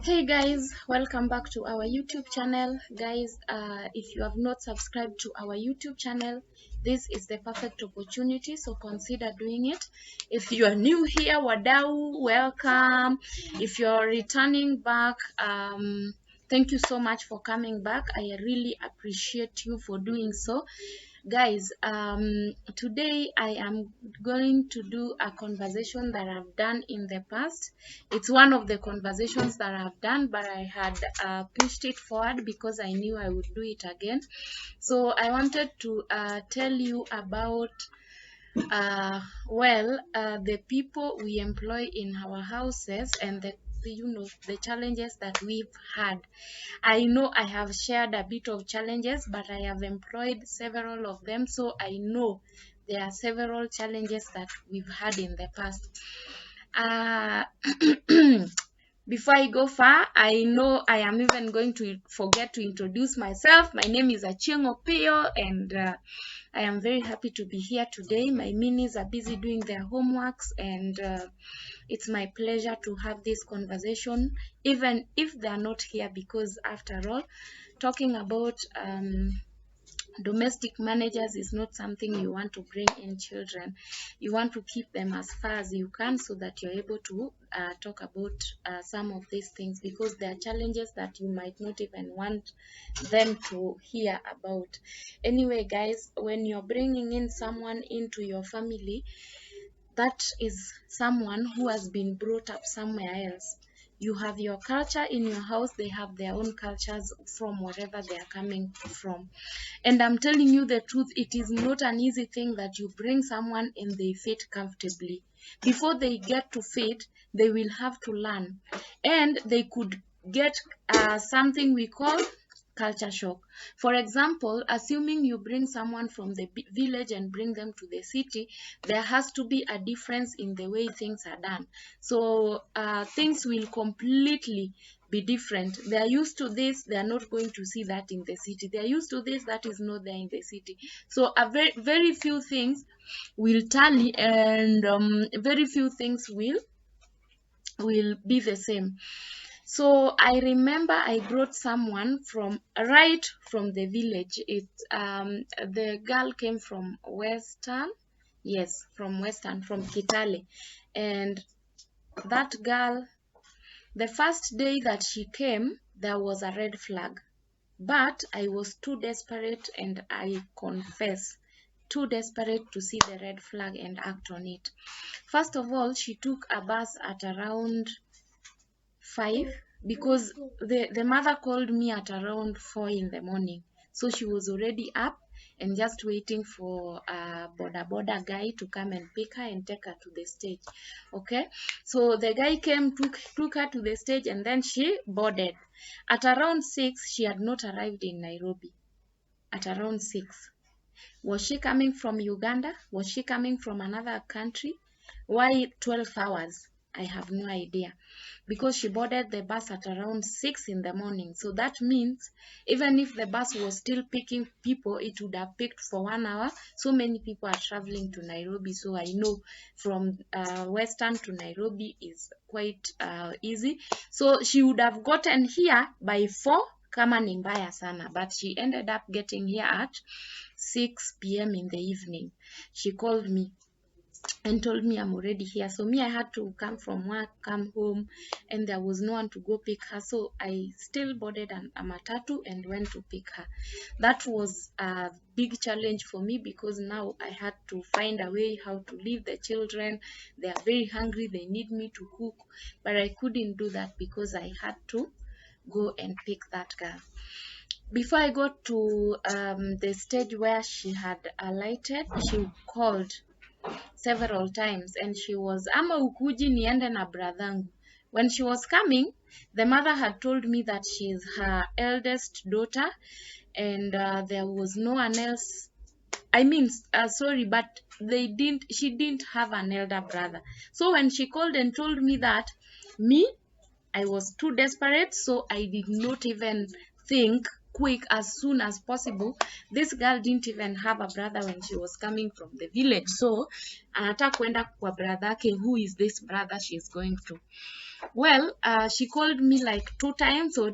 Hey guys, welcome back to our YouTube channel. Guys, if you have not subscribed to our YouTube channel, this is the perfect opportunity, so consider doing it. If you are new here, wadau, welcome. If you're returning back, thank you so much for coming back. I really appreciate you for doing so. Guys, today I am going to do a conversation that I've done in the past. It's one of the conversations that I've done, but I had pushed it forward because I knew I would do it again. So I wanted to tell you about the people we employ in our houses and the challenges that we've had. I know I have shared a bit of challenges, but I have employed several of them, so I know there are several challenges that we've had in the past. Before I go far, I know I am even going to forget to introduce myself. My name is Achingo Pio, and I am very happy to be here today. My minis are busy doing their homeworks, and it's my pleasure to have this conversation, even if they are not here, because after all, talking about domestic managers is not something you want to bring in children. You want to keep them as far as you can so that you're able to talk about some of these things, because there are challenges that you might not even want them to hear about. Anyway, guys, when you're bringing in someone into your family, that is someone who has been brought up somewhere else. You have your culture in your house, they have their own cultures from wherever they are coming from. And I'm telling you the truth, it is not an easy thing that you bring someone and they fit comfortably. Before they get to fit, they will have to learn. And they could get something we call culture shock. For example, assuming you bring someone from the village and bring them to the city, there has to be a difference in the way things are done. So things will completely be different. They are used to this, they are not going to see that in the city. They are used to this, that is not there in the city. So very few things will tally, and very few things will be the same. So I remember I brought someone from right from the village. The girl came from Western, yes, from Western, from Kitale. And that girl, the first day that she came, there was a red flag. But I was too desperate, and I confess, too desperate to see the red flag and act on it. First of all, she took a bus at around 5, because the mother called me at around 4 in the morning. So she was already up and just waiting for a border guy to come and pick her and take her to the stage. Okay, so the guy came, took her to the stage, and then she boarded. At around 6, she had not arrived in Nairobi. At around 6. Was she coming from Uganda? Was she coming from another country? Why 12 hours? I have no idea, because she boarded the bus at around 6 in the morning. So that means even if the bus was still picking people, it would have picked for 1 hour. So many people are traveling to Nairobi. So I know from Western to Nairobi is quite easy. So she would have gotten here by 4 kama ni mbaya sana, but she ended up getting here at 6 p.m. in the evening. She called me and told me I'm already here. So me, I had to come from work, come home, and there was no one to go pick her. So I still boarded a matatu and went to pick her. That was a big challenge for me, because now I had to find a way how to leave the children. They are very hungry, they need me to cook, but I couldn't do that because I had to go and pick that girl. Before I got to the stage where she had alighted, she called several times, and she was, ama ukuji niende na brathangu. When she was coming, the mother had told me that she is her eldest daughter, and there was no one else. I mean, sorry, but she didn't have an elder brother. So when she called and told me that, me, I was too desperate, so I did not even think quick as soon as possible. This girl didn't even have a brother when she was coming from the village, so anataka kwenda kwa brother yake. Who is this brother she's going to? Well, she called me like 2 times or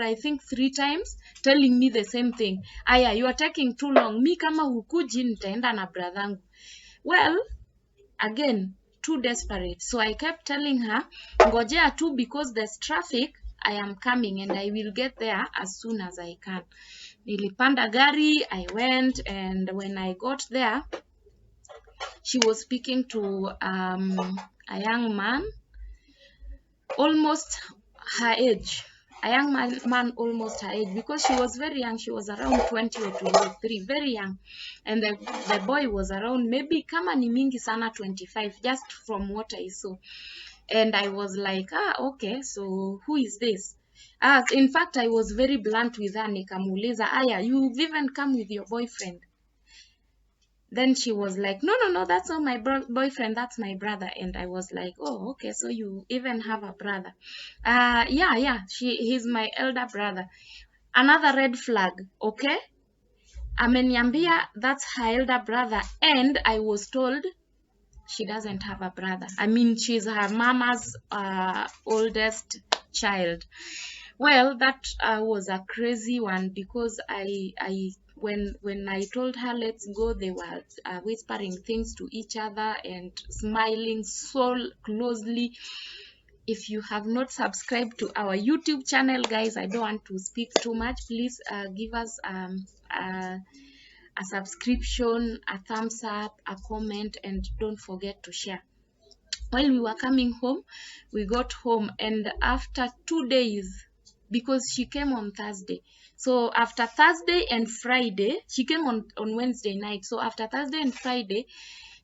I think 3 times, telling me the same thing. Aya, you are taking too long. Mi kama hukuji nitaenda na brathangu. Well, again, too desperate. So I kept telling her, ngojea tu because there's traffic, I am coming and I will get there as soon as I can. Nilipanda gari, I went, and when I got there, she was speaking to a young man, almost her age. A young man almost her age, because she was very young. She was around 20 or 23, very young. And the boy was around maybe kama ni mingi sana 25, just from what I saw. And I was like, okay, so who is this? In fact, I was very blunt with her. Nikamuuliza, aya, you've even come with your boyfriend? Then she was like, no, that's not my boyfriend, that's my brother. And I was like, oh, okay, so you even have a brother? Yeah, he's my elder brother. Another red flag, okay? Ameniambia that's her elder brother, and I was told she doesn't have a brother. I mean, she's her mama's oldest child. Well, that was a crazy one, because when I told her let's go, they were whispering things to each other and smiling so closely. If you have not subscribed to our YouTube channel, guys, I don't want to speak too much. Please give us a subscription, a thumbs up, a comment, and don't forget to share. While we were coming home, we got home, and after 2 days, because she came on Thursday, so after Thursday and Friday, she came on Wednesday night. So after Thursday and Friday,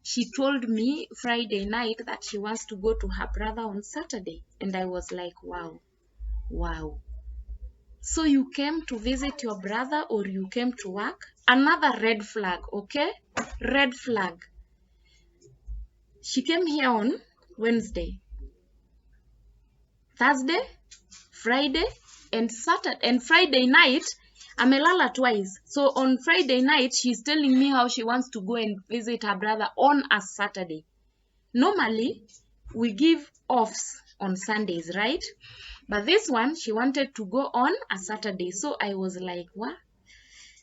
she told me Friday night that she wants to go to her brother on Saturday. And I was like, wow. So you came to visit your brother, or you came to work? Another red flag, okay? Red flag. She came here on Wednesday, Thursday, Friday, and Saturday, and Friday night, amelala twice. So on Friday night, she's telling me how she wants to go and visit her brother on a Saturday. Normally, we give offs on Sundays, right? But this one, she wanted to go on a Saturday. So I was like, what?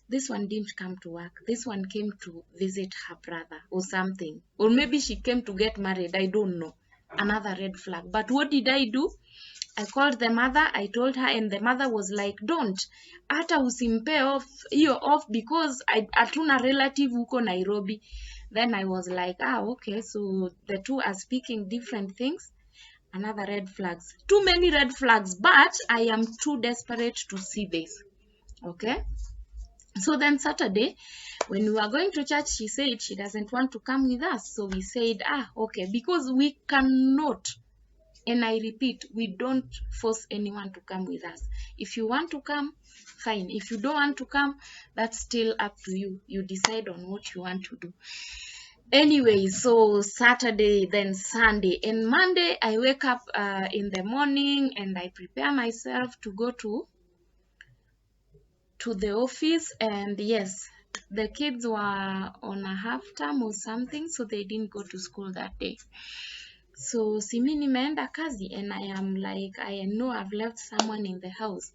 This one didn't come to work. This one came to visit her brother or something. Or maybe she came to get married. I don't know. Another red flag. But what did I do? I called the mother. I told her, and the mother was like, don't. Hata usimpe off, hiyo off, because hatuna relative huko Nairobi. Then I was like, okay, so the two are speaking different things. Another red flags. Too many red flags, but I am too desperate to see this. Okay? So then Saturday, when we were going to church, she said she doesn't want to come with us. So we said, okay, because we cannot, and I repeat, we don't force anyone to come with us. If you want to come, fine. If you don't want to come, that's still up to you. You decide on what you want to do. Anyway, so Saturday, then Sunday, and Monday, I wake up in the morning and I prepare myself to go to the office. And yes, the kids were on a half term or something, so they didn't go to school that day. So simi nimeenda kazi, and I am like, I know I've left someone in the house.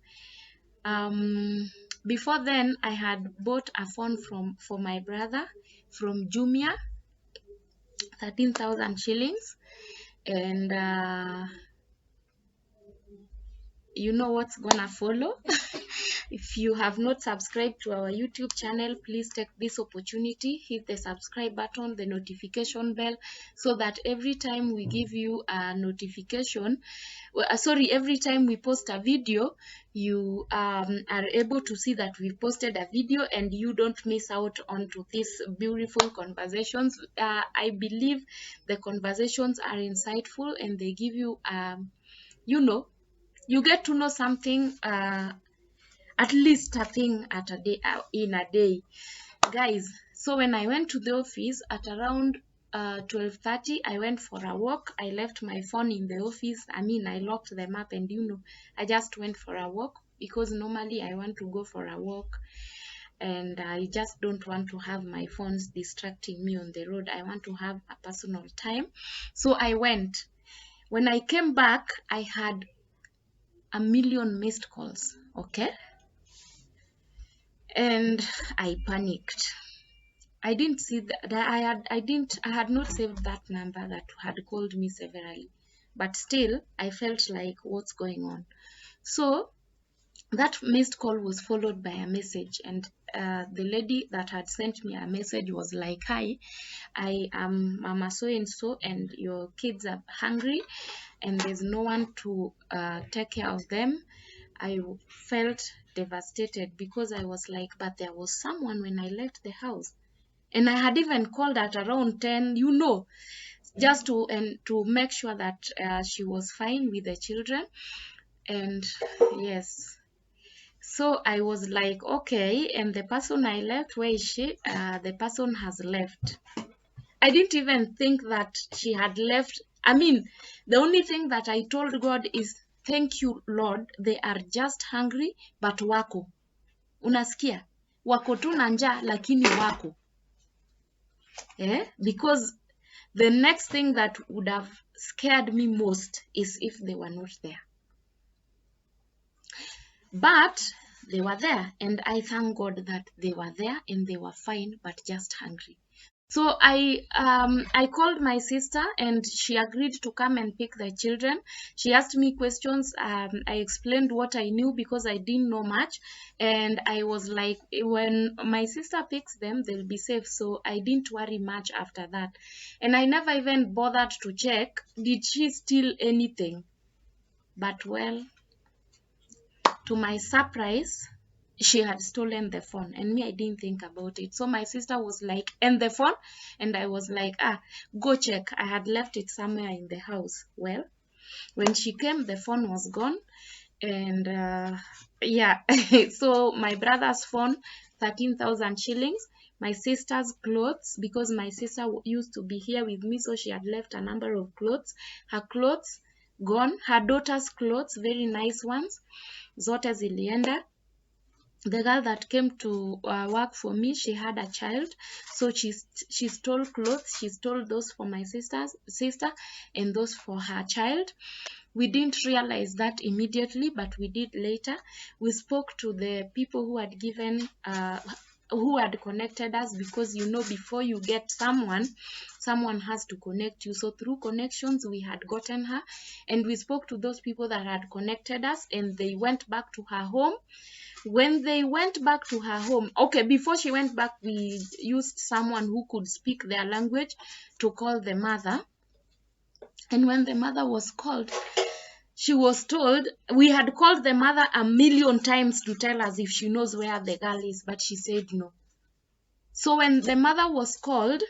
Before then, I had bought a phone for my brother from Jumia, 13,000 shillings, and you know what's gonna follow. If you have not subscribed to our YouTube channel, please take this opportunity, hit the subscribe button, the notification bell, so that every time we give you a notification, every time we post a video, you are able to see that we posted a video, and you don't miss out onto these beautiful conversations. I believe the conversations are insightful, and they give you, you get to know something, at least a thing in a day, guys. So when I went to the office at around 12:30, I went for a walk. I left my phone in the office. I mean, I locked them up, and I just went for a walk. because normally I want to go for a walk and I just don't want to have my phones distracting me on the road. I want to have a personal time. So I went. When I came back, I had a million missed calls, okay? And I panicked. I didn't see that I had not saved that number that had called me severally. But still, I felt like, what's going on? So that missed call was followed by a message, and the lady that had sent me a message was like, hi, I am Mama so and so, and your kids are hungry and there's no one to take care of them. I felt devastated because I was like, but there was someone when I left the house, and I had even called at around 10, just to make sure that she was fine with the children. And yes, so I was like, okay, and the person I left, where is she? The person has left. I didn't even think that she had left. I mean, the only thing that I told God is, thank you, Lord, they are just hungry, but wako. Unasikia? Wako tu na njaa, lakini wako. Because the next thing that would have scared me most is if they were not there. But they were there, and I thank God that they were there and they were fine, but just hungry. So I called my sister and she agreed to come and pick the children. She asked me questions. I explained what I knew because I didn't know much. And I was like, when my sister picks them, they'll be safe. So I didn't worry much after that. And I never even bothered to check, did she steal anything? But well, to my surprise, she had stolen the phone, and me, I didn't think about it. So my sister was like, and the phone? And I was like, go check. I had left it somewhere in the house. Well, when she came, the phone was gone. And yeah, so my brother's phone, 13,000 shillings. My sister's clothes, because my sister used to be here with me, so she had left a number of clothes. Her clothes gone. Her daughter's clothes, very nice ones, zote zilienda. The girl that came to work for me, she had a child, so she stole clothes. She stole those for my sister and those for her child. We didn't realize that immediately, but we did later. We spoke to the people who had given who had connected us, because before you get someone has to connect you. So through connections, we had gotten her, and we spoke to those people that had connected us, and they went back to her home. When they went back to her home, okay, before she went back, we used someone who could speak their language to call the mother. And when the mother was called, she was told, we had called the mother 1,000,000 times to tell us if she knows where the girl is, but she said no. So when the mother was called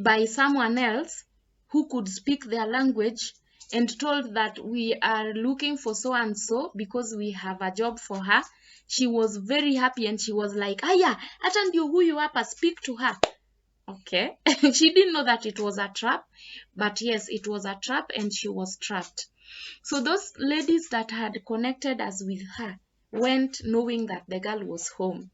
by someone else who could speak their language, and told that we are looking for so and so because we have a job for her, she was very happy, and she was like, aya, hata ndio huyu hapa, speak to her. Okay. She didn't know that it was a trap, but yes, it was a trap, and she was trapped. So those ladies that had connected us with her went knowing that the girl was home.